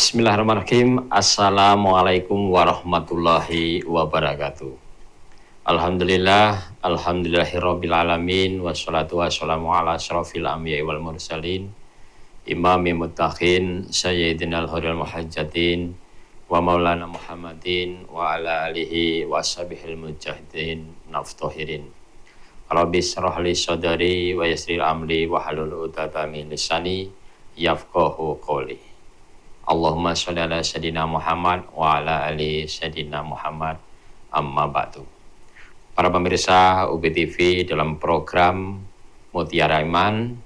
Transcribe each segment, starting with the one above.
Bismillahirrahmanirrahim. Assalamualaikum warahmatullahi wabarakatuh. Alhamdulillahirabbil alamin wassalatu wassalamu ala asyrofil anbiya'i wal mursalin imamil muttaqin sayyidinal huril muhajjatin wa maulana Muhammadin wa ala alihi wa sahbihil mujahidin naftohirin. Rabbi shrah li sadri wa yassir amri wa halul 'uqdatam min lisani yafqahu qawli. Allahumma sholli ala sayyidina Muhammad wa ala ali sayyidina Muhammad, amma ba'du. Para pemirsa UBTV dalam program Mutiara Iman,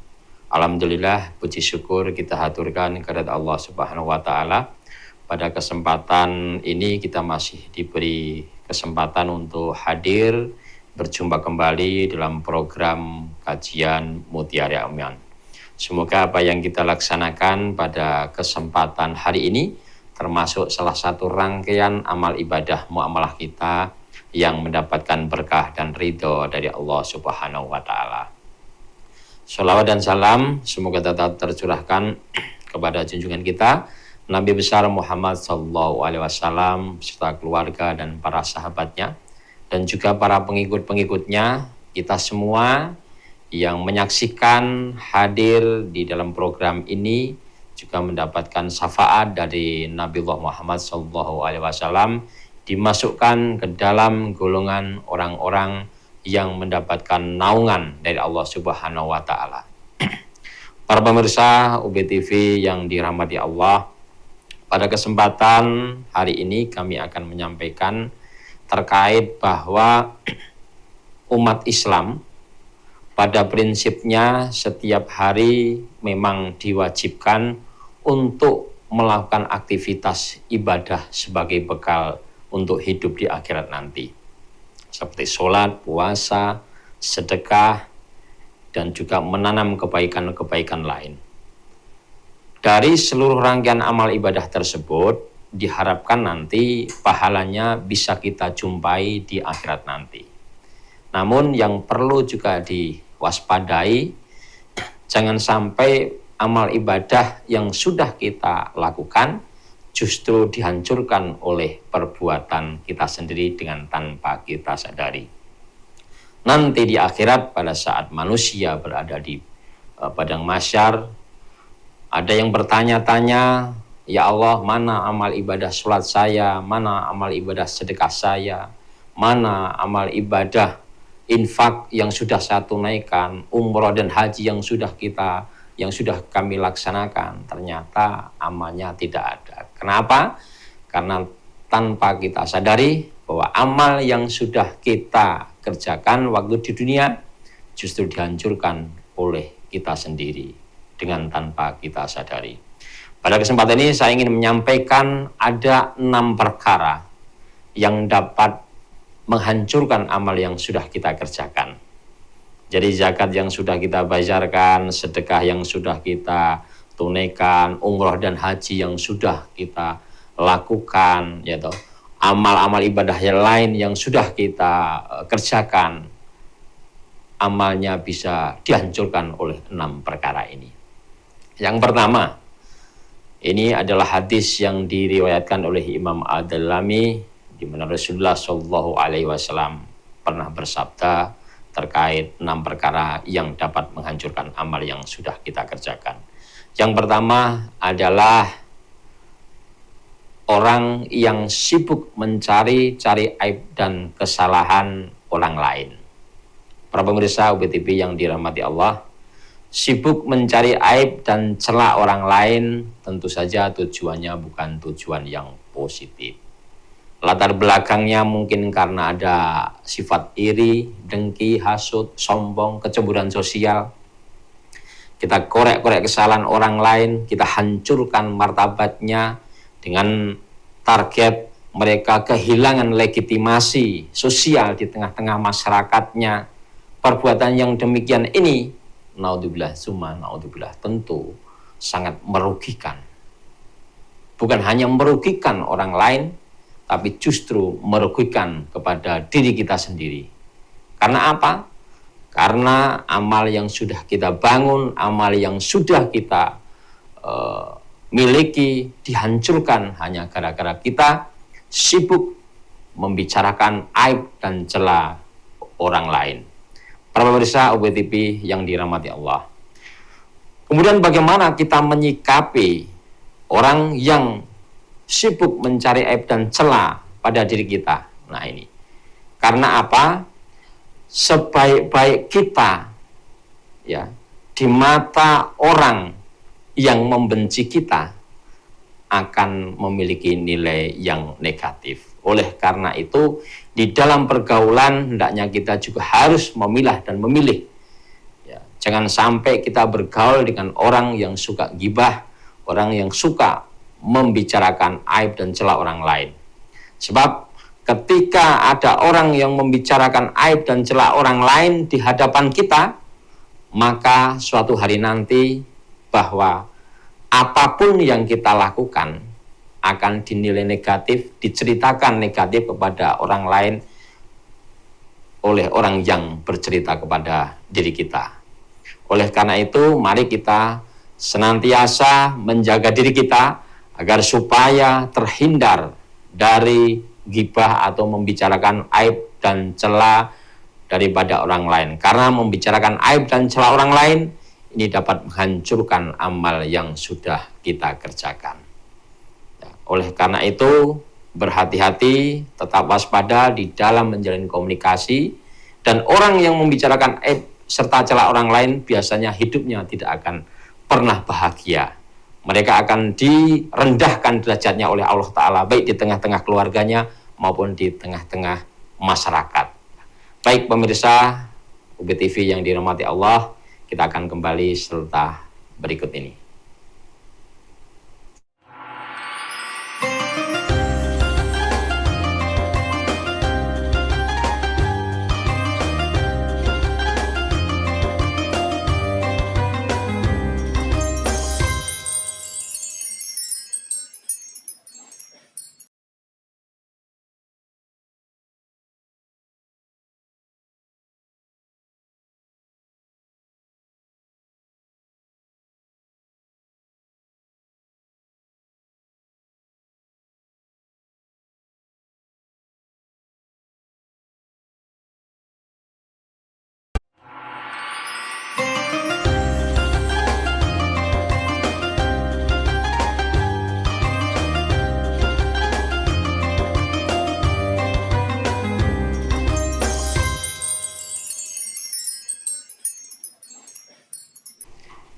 alhamdulillah puji syukur kita haturkan kepada Allah Subhanahu wa taala. Pada kesempatan ini kita masih diberi kesempatan untuk hadir berjumpa kembali dalam program kajian Mutiara Iman. Semoga apa yang kita laksanakan pada kesempatan hari ini termasuk salah satu rangkaian amal ibadah muamalah kita yang mendapatkan berkah dan ridho dari Allah Subhanahu wa taala. Shalawat dan salam semoga tetap tercurahkan kepada junjungan kita Nabi besar Muhammad sallallahu alaihi wasallam serta keluarga dan para sahabatnya dan juga para pengikut-pengikutnya, kita semua yang menyaksikan hadir di dalam program ini juga mendapatkan syafaat dari Nabiullah Muhammad SAW, dimasukkan ke dalam golongan orang-orang yang mendapatkan naungan dari Allah Subhanahu wa taala. Para pemirsa UBTV yang dirahmati Allah, pada kesempatan hari ini kami akan menyampaikan terkait bahwa umat Islam pada prinsipnya setiap hari memang diwajibkan untuk melakukan aktivitas ibadah sebagai bekal untuk hidup di akhirat nanti. Seperti sholat, puasa, sedekah, dan juga menanam kebaikan-kebaikan lain. Dari seluruh rangkaian amal ibadah tersebut, diharapkan nanti pahalanya bisa kita jumpai di akhirat nanti. Namun yang perlu juga diwaspadai, jangan sampai amal ibadah yang sudah kita lakukan justru dihancurkan oleh perbuatan kita sendiri dengan tanpa kita sadari. Nanti di akhirat pada saat manusia berada di padang mahsyar, ada yang bertanya-tanya, ya Allah, mana amal ibadah sholat saya, mana amal ibadah sedekah saya, mana amal ibadah infak yang sudah saya tunaikan, umroh dan haji yang sudah kami laksanakan. Ternyata amalnya tidak ada. Kenapa? Karena tanpa kita sadari bahwa amal yang sudah kita kerjakan waktu di dunia justru dihancurkan oleh kita sendiri dengan tanpa kita sadari. Pada kesempatan ini saya ingin menyampaikan ada 6 perkara yang dapat menghancurkan amal yang sudah kita kerjakan. Jadi zakat yang sudah kita bayarkan, sedekah yang sudah kita tunaikan, umroh dan haji yang sudah kita lakukan, yaitu amal-amal ibadah yang lain yang sudah kita kerjakan, amalnya bisa dihancurkan oleh 6 perkara ini. Yang pertama, ini adalah hadis yang diriwayatkan oleh Imam Ad-Darimi, di mana Rasulullah Shallallahu Alaihi Wasallam pernah bersabda terkait 6 perkara yang dapat menghancurkan amal yang sudah kita kerjakan. Yang pertama adalah orang yang sibuk mencari aib dan kesalahan orang lain. Para pemirsa UBTV yang dirahmati Allah, sibuk mencari aib dan celah orang lain tentu saja tujuannya bukan tujuan yang positif. Latar belakangnya mungkin karena ada sifat iri, dengki, hasut, sombong, kecemburuan sosial. Kita korek-korek kesalahan orang lain, kita hancurkan martabatnya dengan target mereka kehilangan legitimasi sosial di tengah-tengah masyarakatnya. Perbuatan yang demikian ini, naudzubillah, summa naudzubillah, tentu sangat merugikan. Bukan hanya merugikan orang lain, tapi justru merugikan kepada diri kita sendiri. Karena apa? Karena amal yang sudah kita bangun, amal yang sudah kita miliki dihancurkan hanya gara-gara kita sibuk membicarakan aib dan celah orang lain. Para pemirsa UBTV yang dirahmati Allah. Kemudian bagaimana kita menyikapi orang yang sibuk mencari aib dan celah pada diri kita? Nah ini. Karena apa? Sebaik-baik kita ya di mata orang yang membenci kita akan memiliki nilai yang negatif. Oleh karena itu, di dalam pergaulan hendaknya kita juga harus memilah dan memilih. Ya, jangan sampai kita bergaul dengan orang yang suka gibah, orang yang suka membicarakan aib dan celah orang lain. Sebab ketika ada orang yang membicarakan aib dan celah orang lain di hadapan kita, maka suatu hari nanti bahwa apapun yang kita lakukan akan dinilai negatif, diceritakan negatif kepada orang lain oleh orang yang bercerita kepada diri kita. Oleh karena itu, mari kita senantiasa menjaga diri kita agar supaya terhindar dari ghibah atau membicarakan aib dan celah daripada orang lain. Karena membicarakan aib dan celah orang lain ini dapat menghancurkan amal yang sudah kita kerjakan. Oleh karena itu, berhati-hati, tetap waspada di dalam menjalin komunikasi, dan orang yang membicarakan aib serta celah orang lain biasanya hidupnya tidak akan pernah bahagia. Mereka akan direndahkan derajatnya oleh Allah Ta'ala, baik di tengah-tengah keluarganya maupun di tengah-tengah masyarakat. Baik pemirsa UBTV yang dirahmati Allah, kita akan kembali setelah berikut ini.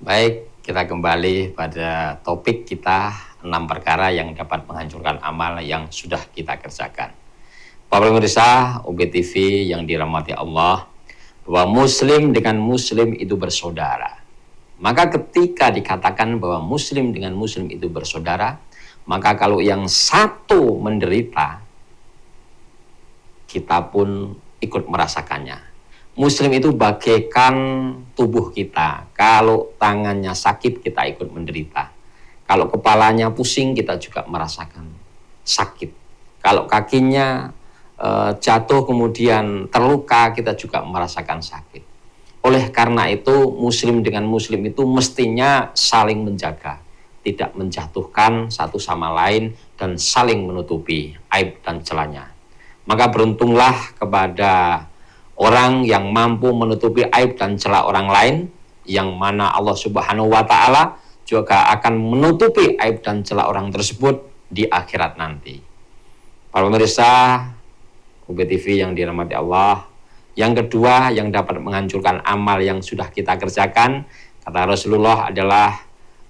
Baik, kita kembali pada topik kita 6 perkara yang dapat menghancurkan amal yang sudah kita kerjakan. Para pemirsa UBTV yang dirahmati Allah, bahwa muslim dengan muslim itu bersaudara. Maka ketika dikatakan bahwa muslim dengan muslim itu bersaudara, maka kalau yang satu menderita, kita pun ikut merasakannya. Muslim itu bagaikan tubuh kita. Kalau tangannya sakit, kita ikut menderita. Kalau kepalanya pusing, kita juga merasakan sakit. Kalau kakinya jatuh kemudian terluka, kita juga merasakan sakit. Oleh karena itu, muslim dengan muslim itu mestinya saling menjaga, tidak menjatuhkan satu sama lain dan saling menutupi aib dan celahnya. Maka beruntunglah kepada orang yang mampu menutupi aib dan celah orang lain, yang mana Allah Subhanahu wa Ta'ala juga akan menutupi aib dan celah orang tersebut di akhirat nanti. Para pemirsa UBTV yang dirahmati Allah, yang kedua yang dapat menghancurkan amal yang sudah kita kerjakan, kata Rasulullah, adalah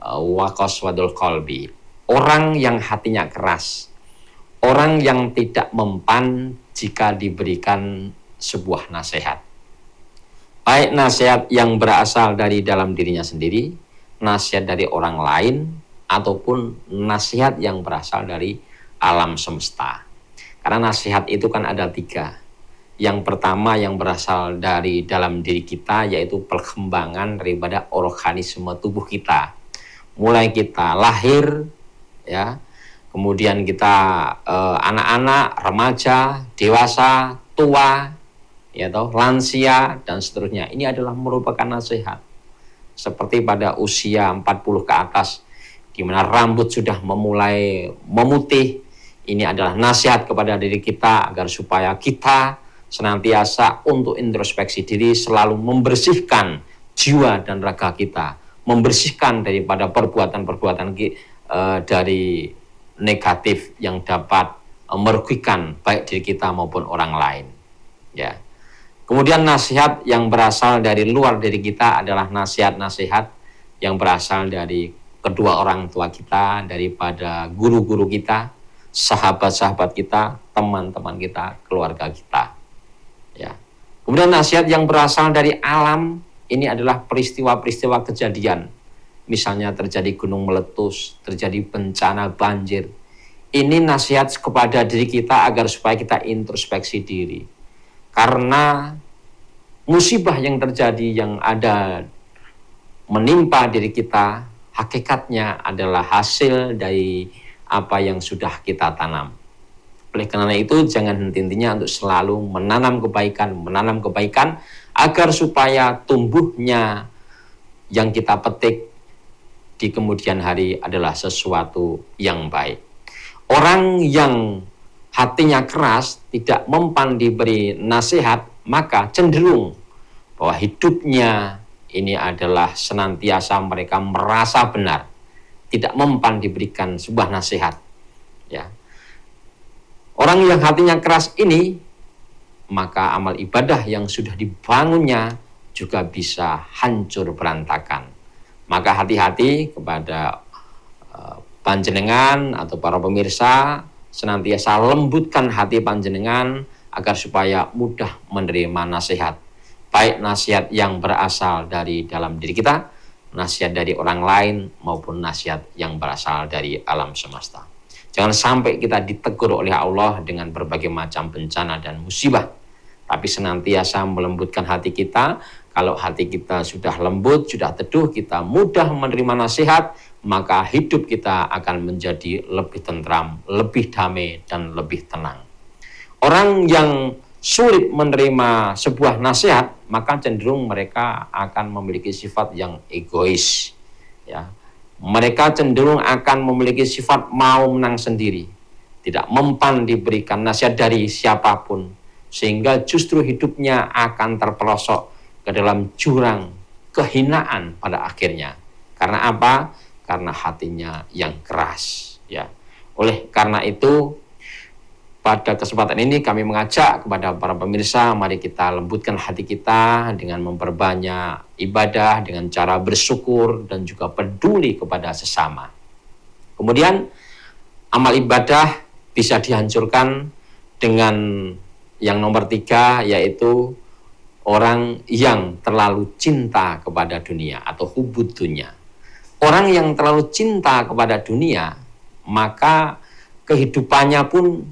waqaswadul qalbi. Orang yang hatinya keras, orang yang tidak mempan jika diberikan sebuah nasihat. Baik nasihat yang berasal dari dalam dirinya sendiri, nasihat dari orang lain, ataupun nasihat yang berasal dari alam semesta. Karena nasihat itu kan ada 3. Yang pertama yang berasal dari dalam diri kita, yaitu perkembangan daripada organisme tubuh kita. Mulai kita lahir, ya, kemudian kita anak-anak, remaja, dewasa, tua, ya toh, lansia dan seterusnya. Ini adalah merupakan nasihat. Seperti pada usia 40 ke atas, di mana rambut sudah memulai memutih. Ini adalah nasihat kepada diri kita agar supaya kita senantiasa untuk introspeksi diri, selalu membersihkan jiwa dan raga kita, membersihkan daripada perbuatan-perbuatan dari negatif yang dapat merugikan baik diri kita maupun orang lain. Ya. Kemudian nasihat yang berasal dari luar diri kita adalah nasihat-nasihat yang berasal dari kedua orang tua kita, daripada guru-guru kita, sahabat-sahabat kita, teman-teman kita, keluarga kita. Ya. Kemudian nasihat yang berasal dari alam, ini adalah peristiwa-peristiwa kejadian. Misalnya terjadi gunung meletus, terjadi bencana banjir. Ini nasihat kepada diri kita agar supaya kita introspeksi diri. Karena musibah yang terjadi, yang ada menimpa diri kita, hakikatnya adalah hasil dari apa yang sudah kita tanam. Oleh karena itu, jangan henti-hentinya untuk selalu menanam kebaikan agar supaya tumbuhnya yang kita petik di kemudian hari adalah sesuatu yang baik. Orang yang hatinya keras, tidak mempan diberi nasihat, maka cenderung bahwa hidupnya ini adalah senantiasa mereka merasa benar, tidak mempan diberikan sebuah nasihat. Ya. Orang yang hatinya keras ini, maka amal ibadah yang sudah dibangunnya juga bisa hancur berantakan. Maka hati-hati kepada panjenengan atau para pemirsa, senantiasa lembutkan hati panjenengan agar supaya mudah menerima nasihat. Baik nasihat yang berasal dari dalam diri kita, nasihat dari orang lain, maupun nasihat yang berasal dari alam semesta. Jangan sampai kita ditegur oleh Allah dengan berbagai macam bencana dan musibah, tapi senantiasa melembutkan hati kita. Kalau hati kita sudah lembut, sudah teduh, kita mudah menerima nasihat, maka hidup kita akan menjadi lebih tentram, lebih damai, dan lebih tenang. Orang yang sulit menerima sebuah nasihat, maka cenderung mereka akan memiliki sifat yang egois. Ya. Mereka cenderung akan memiliki sifat mau menang sendiri, tidak mempan diberikan nasihat dari siapapun, sehingga justru hidupnya akan terperosok ke dalam jurang kehinaan pada akhirnya. Karena apa? Karena hatinya yang keras. Ya. Oleh karena itu, pada kesempatan ini kami mengajak kepada para pemirsa, mari kita lembutkan hati kita dengan memperbanyak ibadah, dengan cara bersyukur dan juga peduli kepada sesama. Kemudian amal ibadah bisa dihancurkan dengan yang nomor 3, yaitu orang yang terlalu cinta kepada dunia atau hubud dunia. Orang yang terlalu cinta kepada dunia, maka kehidupannya pun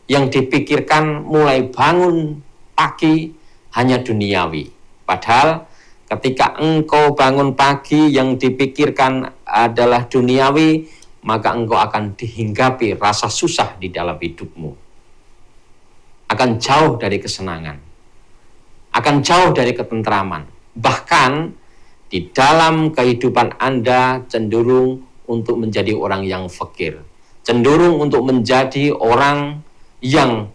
yang dipikirkan mulai bangun pagi hanya duniawi. Padahal ketika engkau bangun pagi yang dipikirkan adalah duniawi, maka engkau akan dihinggapi rasa susah di dalam hidupmu. Akan jauh dari kesenangan, akan jauh dari ketentraman. Bahkan di dalam kehidupan Anda cenderung untuk menjadi orang yang fakir, cenderung untuk menjadi orang yang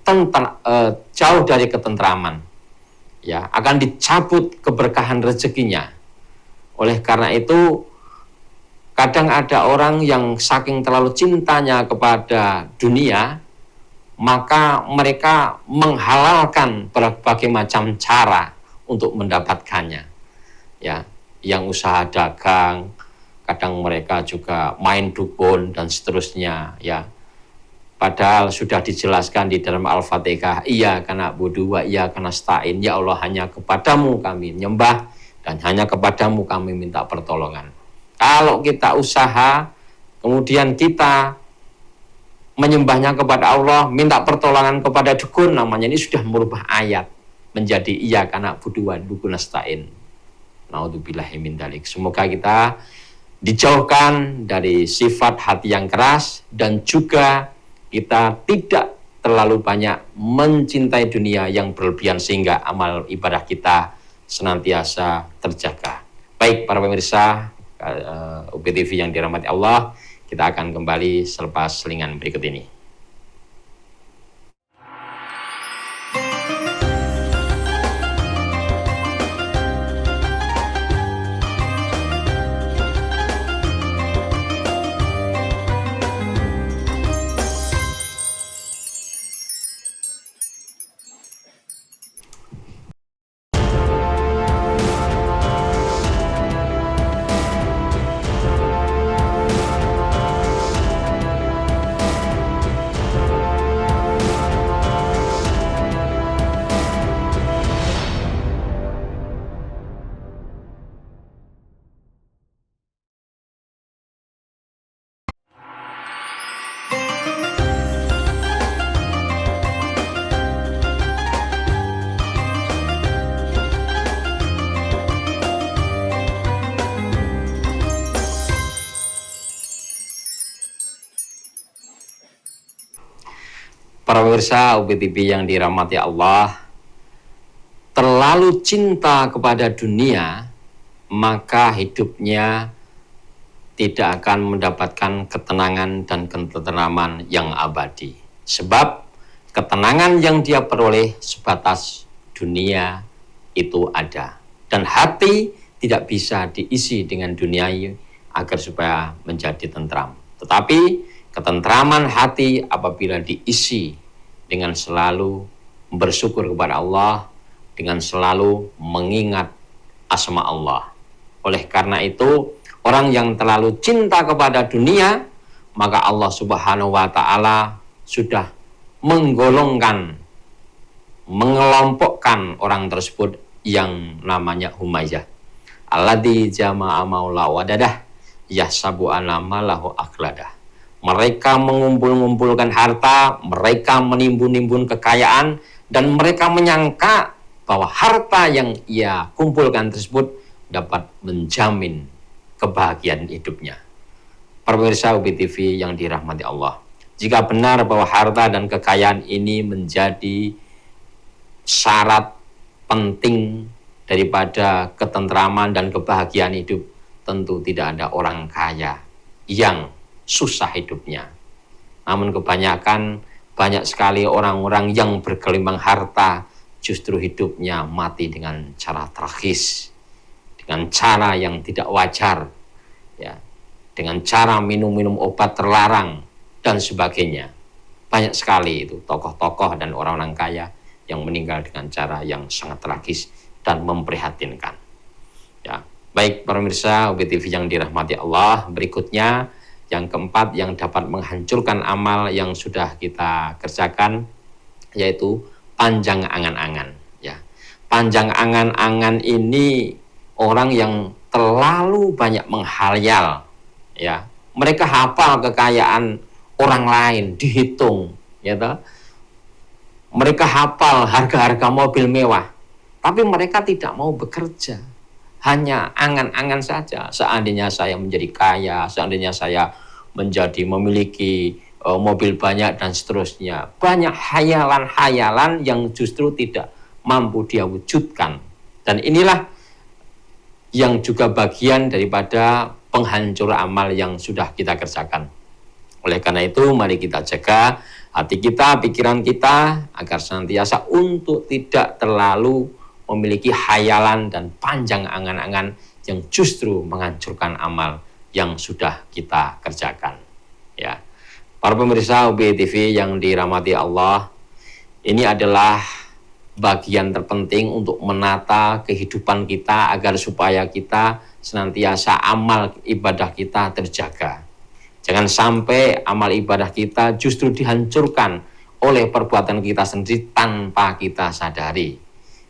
jauh dari ketentraman, ya, akan dicabut keberkahan rezekinya. Oleh karena itu, kadang ada orang yang saking terlalu cintanya kepada dunia, maka mereka menghalalkan berbagai macam cara untuk mendapatkannya. Ya, yang usaha dagang, kadang mereka juga main dukun dan seterusnya, ya. Padahal sudah dijelaskan di dalam Al-Fatihah, iyyaka na'budu wa iyyaka nasta'in. Ya Allah, hanya kepadamu kami menyembah dan hanya kepadamu kami minta pertolongan. Kalau kita usaha, kemudian kita menyembahnya kepada Allah, minta pertolongan kepada dukun, namanya ini sudah merubah ayat menjadi iyyaka na'budu wa iyyaka nasta'in. Naudzubillahi min dzalik. Semoga kita dijauhkan dari sifat hati yang keras dan juga kita tidak terlalu banyak mencintai dunia yang berlebihan sehingga amal ibadah kita senantiasa terjaga. Baik para pemirsa, UPTV yang dirahmati Allah, kita akan kembali selepas selingan berikut ini. Para pemirsa UPTV yang dirahmati Allah, terlalu cinta kepada dunia, maka hidupnya tidak akan mendapatkan ketenangan dan ketentraman yang abadi. Sebab ketenangan yang dia peroleh sebatas dunia itu ada. Dan hati tidak bisa diisi dengan duniawi agar supaya menjadi tentram. Tetapi ketentraman hati apabila diisi dengan selalu bersyukur kepada Allah, dengan selalu mengingat asma Allah. Oleh karena itu, orang yang terlalu cinta kepada dunia, maka Allah Subhanahu wa Ta'ala sudah menggolongkan, mengelompokkan orang tersebut yang namanya Humaizah. Alladzi jama'a maula wadadah yahsabu anna malahu akhladah. Mereka mengumpul-ngumpulkan harta, mereka menimbun-nimbun kekayaan, dan mereka menyangka bahwa harta yang ia kumpulkan tersebut dapat menjamin kebahagiaan hidupnya. Pemirsa UPTV yang dirahmati Allah, jika benar bahwa harta dan kekayaan ini menjadi syarat penting daripada ketentraman dan kebahagiaan hidup, tentu tidak ada orang kaya yang susah hidupnya. Namun kebanyakan, banyak sekali orang-orang yang bergelimang harta justru hidupnya mati dengan cara tragis, dengan cara yang tidak wajar, ya, dengan cara minum-minum obat terlarang dan sebagainya. Banyak sekali itu tokoh-tokoh dan orang-orang kaya yang meninggal dengan cara yang sangat tragis dan memprihatinkan. Ya, baik para pemirsa UPTV yang dirahmati Allah, berikutnya yang keempat yang dapat menghancurkan amal yang sudah kita kerjakan, yaitu panjang angan-angan. Ya, panjang angan-angan ini orang yang terlalu banyak menghayal. Ya, mereka hafal kekayaan orang lain dihitung. Ya, mereka hafal harga-harga mobil mewah, tapi mereka tidak mau bekerja. Hanya angan-angan saja. Seandainya saya menjadi kaya, seandainya saya menjadi memiliki mobil banyak dan seterusnya. Banyak hayalan-hayalan yang justru tidak mampu dia wujudkan. Dan inilah yang juga bagian daripada penghancur amal yang sudah kita kerjakan. Oleh karena itu, mari kita jaga hati kita, pikiran kita, agar senantiasa untuk tidak terlalu memiliki hayalan dan panjang angan-angan yang justru menghancurkan amal yang sudah kita kerjakan. Ya, para pemirsa UPTV yang dirahmati Allah, ini adalah bagian terpenting untuk menata kehidupan kita agar supaya kita senantiasa amal ibadah kita terjaga. Jangan sampai amal ibadah kita justru dihancurkan oleh perbuatan kita sendiri tanpa kita sadari.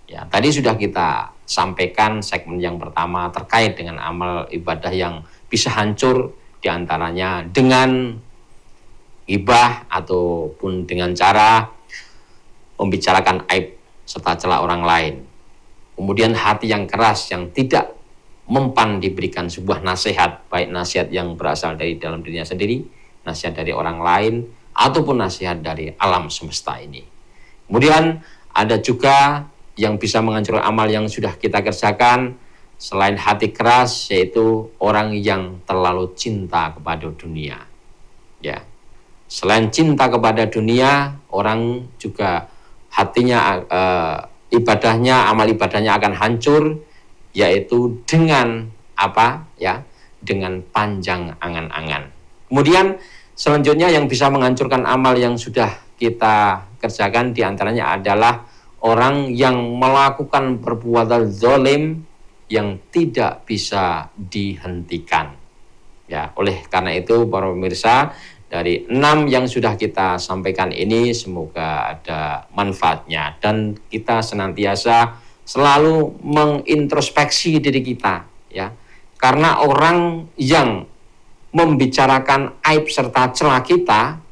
Ya, tadi sudah kita sampaikan segmen yang pertama terkait dengan amal ibadah yang bisa hancur, diantaranya dengan ghibah ataupun dengan cara membicarakan aib serta celah orang lain. Kemudian hati yang keras yang tidak mempan diberikan sebuah nasihat, baik nasihat yang berasal dari dalam dirinya sendiri, nasihat dari orang lain, ataupun nasihat dari alam semesta ini. Kemudian ada juga yang bisa menghancurkan amal yang sudah kita kerjakan, Selain hati keras, yaitu orang yang terlalu cinta kepada dunia. Ya. Selain cinta kepada dunia, orang juga hatinya ibadahnya, amal ibadahnya akan hancur, yaitu dengan apa? Ya, dengan panjang angan-angan. Kemudian selanjutnya yang bisa menghancurkan amal yang sudah kita kerjakan diantaranya adalah orang yang melakukan perbuatan zalim yang tidak bisa dihentikan. Ya, oleh karena itu para pemirsa, dari 6 yang sudah kita sampaikan ini semoga ada manfaatnya dan kita senantiasa selalu mengintrospeksi diri kita, ya. Karena orang yang membicarakan aib serta celah kita,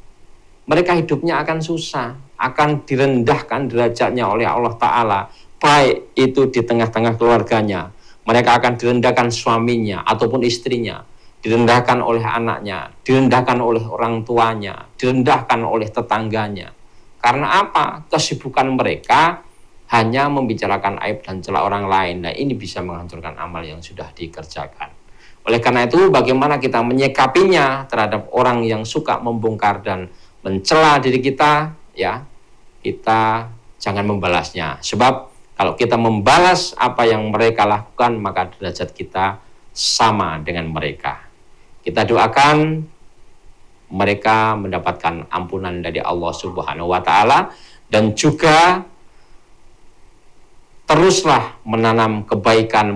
mereka hidupnya akan susah, akan direndahkan derajatnya oleh Allah Ta'ala, baik itu di tengah-tengah keluarganya. Mereka akan direndahkan suaminya ataupun istrinya, direndahkan oleh anaknya, direndahkan oleh orang tuanya, direndahkan oleh tetangganya. Karena apa? Kesibukan mereka hanya membicarakan aib dan celah orang lain. Nah, ini bisa menghancurkan amal yang sudah dikerjakan. Oleh karena itu, bagaimana kita menyikapinya terhadap orang yang suka membongkar dan mencela diri kita, ya, kita jangan membalasnya. Sebab kalau kita membalas apa yang mereka lakukan, maka derajat kita sama dengan mereka. Kita doakan mereka mendapatkan ampunan dari Allah Subhanahu wa Ta'ala, dan juga teruslah menanam kebaikan.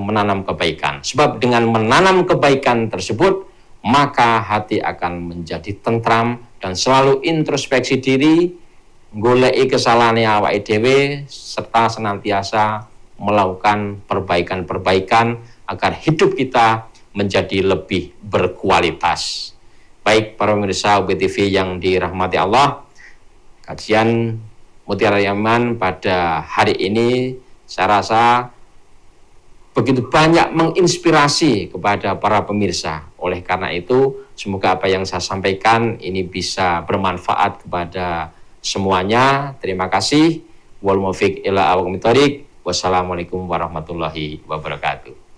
Sebab dengan menanam kebaikan tersebut, maka hati akan menjadi tentram dan selalu introspeksi diri, goleki kesalahan awake dhewe, serta senantiasa melakukan perbaikan-perbaikan agar hidup kita menjadi lebih berkualitas. Baik para pemirsa UBTV yang dirahmati Allah, kajian Mutiara Iman pada hari ini saya rasa begitu banyak menginspirasi kepada para pemirsa. Oleh karena itu, semoga apa yang saya sampaikan ini bisa bermanfaat kepada semuanya. Terima kasih. Wal muwaffiq ila aqwamit thoriq. Wassalamualaikum warahmatullahi wabarakatuh.